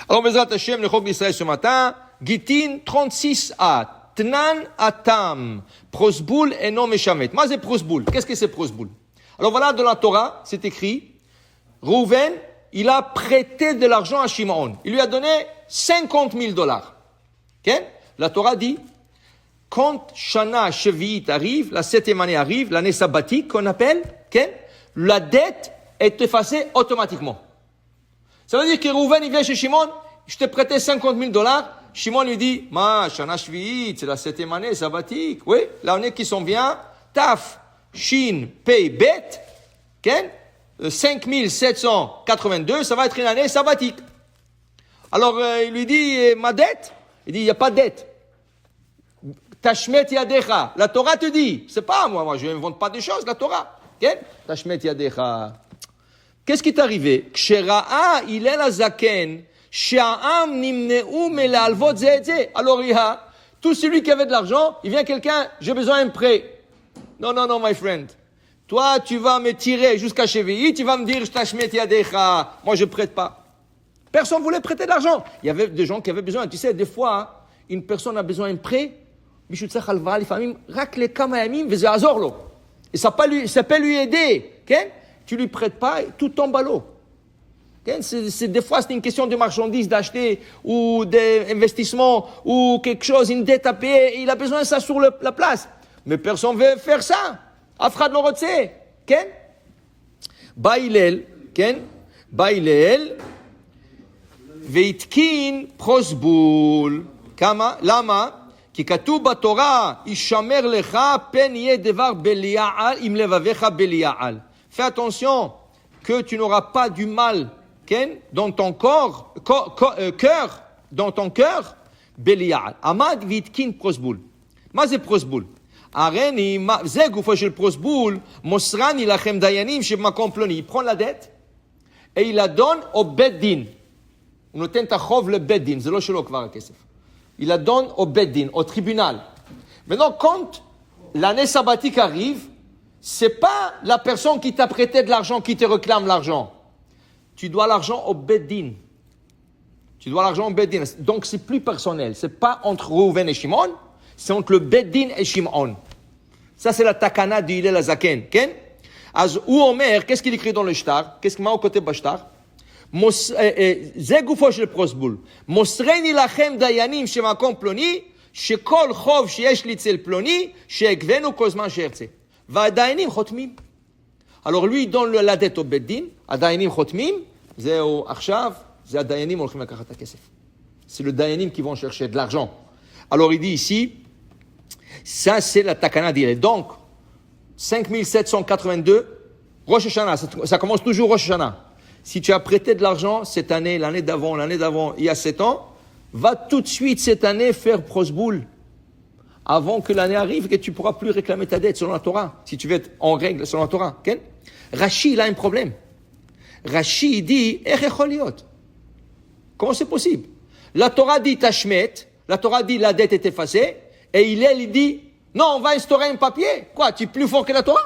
Alors, Bezrat Hashem, le Chok d'Israël ce matin, Gitin 36a, Tnan Atam, Prosboul et non Meshamet. Moi, c'est Prosboul. Qu'est-ce que c'est Prosboul? Alors voilà, dans la Torah, c'est écrit, Reuven, il a prêté de l'argent à Shimon. Il lui a donné $50,000. Okay? La Torah dit, quand Shana Shevi'it arrive, la 7e année arrive, l'année sabbatique qu'on appelle, okay? La dette est effacée automatiquement. Ça veut dire que Reuven, il vient chez Shimon, je t'ai prêté $50,000. Shimon lui dit, Shana Shevi'it, c'est la 7e année sabbatique. Oui, l'année qui s'en vient, Taf, Shin, Pei, Bet, okay? 5782, ça va être une année sabbatique. Alors, il lui dit, ma dette? Il dit, il n'y a pas de dette. Tashmet yadecha. La Torah te dit, c'est pas moi, je n'invente pas des choses, la Torah. Okay? Tashmet yadecha. Qu'est-ce qui est arrivé? Kshera'a Hillel hazaken, she'a'am nimne'u me'le'alvot ze et ze. Alors, il y a tout celui qui avait de l'argent, il vient quelqu'un, j'ai besoin d'un prêt. Non, my friend. Toi, tu vas me tirer jusqu'à Chevi'i, tu vas me dire, Tashmet yadecha. Moi, je prête pas. Personne voulait prêter de l'argent. Il y avait des gens qui avaient besoin. Tu sais, des fois, une personne a besoin d'un prêt, et ça peut lui aider. Okay? Tu lui prêtes pas, tout tombe à l'eau. Okay? Des fois, c'est une question de marchandises d'acheter, ou d'investissement, ou quelque chose, une dette à payer, et il a besoin de ça sur la place. Mais personne ne veut faire ça. Afrad lo rotse. Okay? Bailel, Veitkin prosbul. Kama? Lama? Ki katuv baTorah, Ishamer lecha pen yeh devar belia'al im levavecha belia'al. Fais attention que tu n'auras pas du mal, dans ton cœur, dans ton cœur, belia'al. Amad veitkin prosbul. Ma ze prosbul? Areni, זה גופו של פרוסבול, מוסרני לכם דיינים שבמקום פלוני. Il prend la dette et il la donne au בית דין. הוא נותן את החוב לבית דין, זה לא שלו כבר הכסף. Il la donne au בית דין, au tribunal. Maintenant, quand l'année sabbatique arrive, c'est pas la personne qui t'a prêté de l'argent qui te réclame l'argent. Tu dois l'argent au בית דין. Tu dois l'argent au בית דין. Donc, c'est plus personnel. C'est pas entre Reuven et Shimon, c'est entre le בית דין et Shimon. Ça, c'est la takana de Hillel hazaken. Okay? Az ou Omer, qu'est-ce qu'il écrit dans le shtar? Qu'est-ce qu'il met au côté de shtar? זה גופו של פרוסבול. מוסרני לכם דיינים שמקום פלוני, שכל חוב שיש לי אצל פלוני, שיגבנו כל זמן שירצה. והדיינים חותמים. Alors lui, il donne la dette au בית דין, הדיינים חותמים, זהו עכשיו, זה הדיינים הולכים לקחת את הכסף. C'est le דיינים qui vont chercher de l'argent. Alors il dit ici, ça c'est la takana d'Hillel. Donc, 5782, Rosh Hashanah, ça commence toujours Rosh Hashanah. Si tu as prêté de l'argent cette année, l'année d'avant, il y a 7 ans, va tout de suite cette année faire prosboul. Avant que l'année arrive, que tu ne pourras plus réclamer ta dette selon la Torah. Si tu veux être en règle selon la Torah. Okay? Rashi, il a un problème. Rashi, il dit, comment c'est possible? La Torah dit Tashmet, la Torah dit la dette est effacée, et il dit, non, on va instaurer un papier. Quoi, tu es plus fort que la Torah?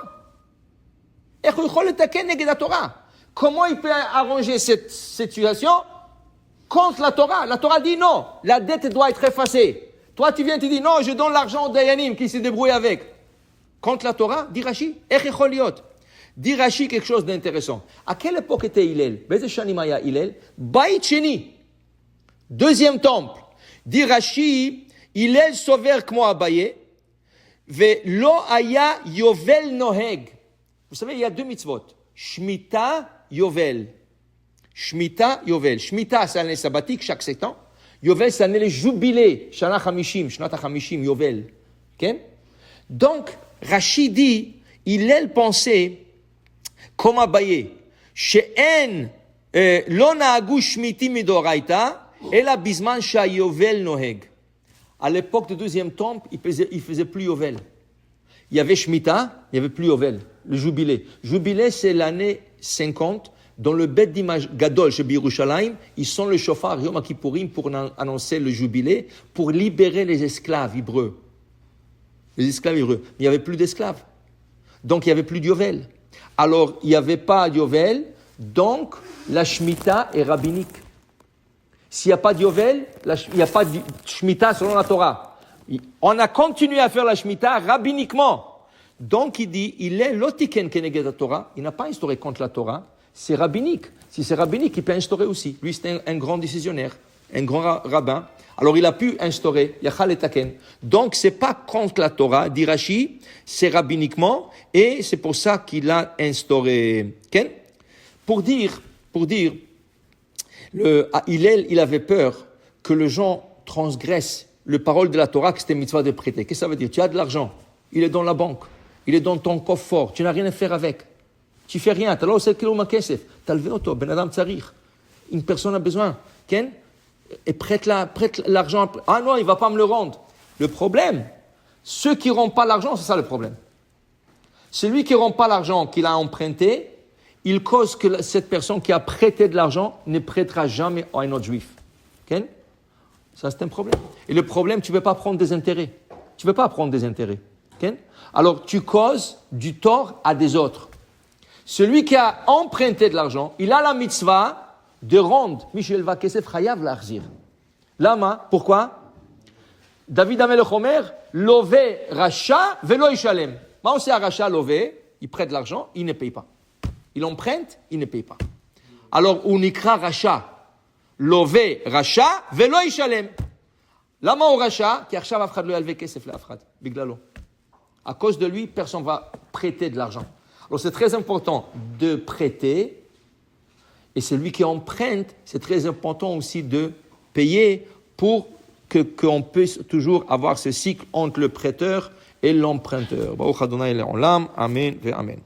Comment il peut arranger cette situation contre la Torah? La Torah dit non, la dette doit être effacée. Toi, tu viens, tu dis non, je donne l'argent au Dayanim qui se débrouille avec. Contre la Torah, dit Rashi, dit Rashi quelque chose d'intéressant. À quelle époque était Hillel? Beze Shanimaya Hillel, Bait Sheni, deuxième temple. Dit Rashi, Hillel sover kmo Abaye, ve lo aya yovel noheg. Vous savez, il y a 2 mitzvot. Shmita, Yovel. Shmita, Yovel. Shmita, c'est l'année sabbatique, chaque 7 ans. Yovel, c'est l'année jubilé. Shana Chamishim, Shnata Chamishim, Yovel. Okay? Donc, Rashi dit, Hillel pensait, comme Abaye, she'en lo naagu shmiti midoraita, ela bizman sha Yovel noheg. À l'époque du deuxième temple, il faisait plus Yovel. Il y avait Shmita, il n'y avait plus Yovel, le jubilé. Jubilé, c'est l'année 50. Dans le Bet d'image Gadol chez Yerushalayim, ils sont le chauffard Yom Kippourim pour annoncer le jubilé, pour libérer les esclaves hébreux. Les esclaves hébreux. Mais il n'y avait plus d'esclaves. Donc il n'y avait plus d'Yovel. Alors il n'y avait pas d'Yovel, donc la Shemitah est rabbinique. S'il n'y a pas d'Yovel, il n'y a pas de Shemitah selon la Torah. On a continué à faire la Shemitah rabbiniquement. Donc il dit, il est lotiken keneged la Torah, il n'a pas instauré contre la Torah, c'est rabbinique. Si c'est rabbinique, il peut instaurer aussi. Lui, c'est un grand décisionnaire, un grand rabbin. Alors il a pu instaurer, yachal et taken. Donc c'est pas contre la Torah, dit Rashi, c'est rabbiniquement, et c'est pour ça qu'il a instauré. Ken? Pour dire, il avait peur que les gens transgressent le parole de la Torah, que c'était mitzvah de prêter. Qu'est-ce que ça veut dire? Tu as de l'argent, il est dans la banque, il est dans ton coffre fort, tu n'as rien à faire avec. Tu fais rien, tu as levé auto, ben adam tsarir. Une personne a besoin, Ken? Et prête l'argent. Ah non, il ne va pas me le rendre. Le problème, ceux qui ne rendent pas l'argent, c'est ça le problème. Celui qui ne rend pas l'argent qu'il a emprunté, il cause que cette personne qui a prêté de l'argent ne prêtera jamais à un autre juif. Okay? Ça, c'est un problème. Et le problème, tu ne peux pas prendre des intérêts. Tu ne peux pas prendre des intérêts. Okay? Alors, tu causes du tort à des autres. Celui qui a emprunté de l'argent, il a la mitzvah de rendre. Michel va kesef chayav l'arzir. Lama, pourquoi? David Amelech Omer, lové racha velo ishalem. Moi, on sait à racha lové, il prête de l'argent, il ne paye pas. Il emprunte, il ne paye pas. Alors, on ikra racha, lové racha velo ishalem. Lama au racha, qui archav afrad lo yalve kesef l'afrad, biglalo. À cause de lui, personne ne va prêter de l'argent. Alors, c'est très important de prêter. Et celui qui emprunte, c'est très important aussi de payer pour qu'on puisse toujours avoir ce cycle entre le prêteur et l'emprunteur. Baruch Adonai Le'olam. Amen ve Amen.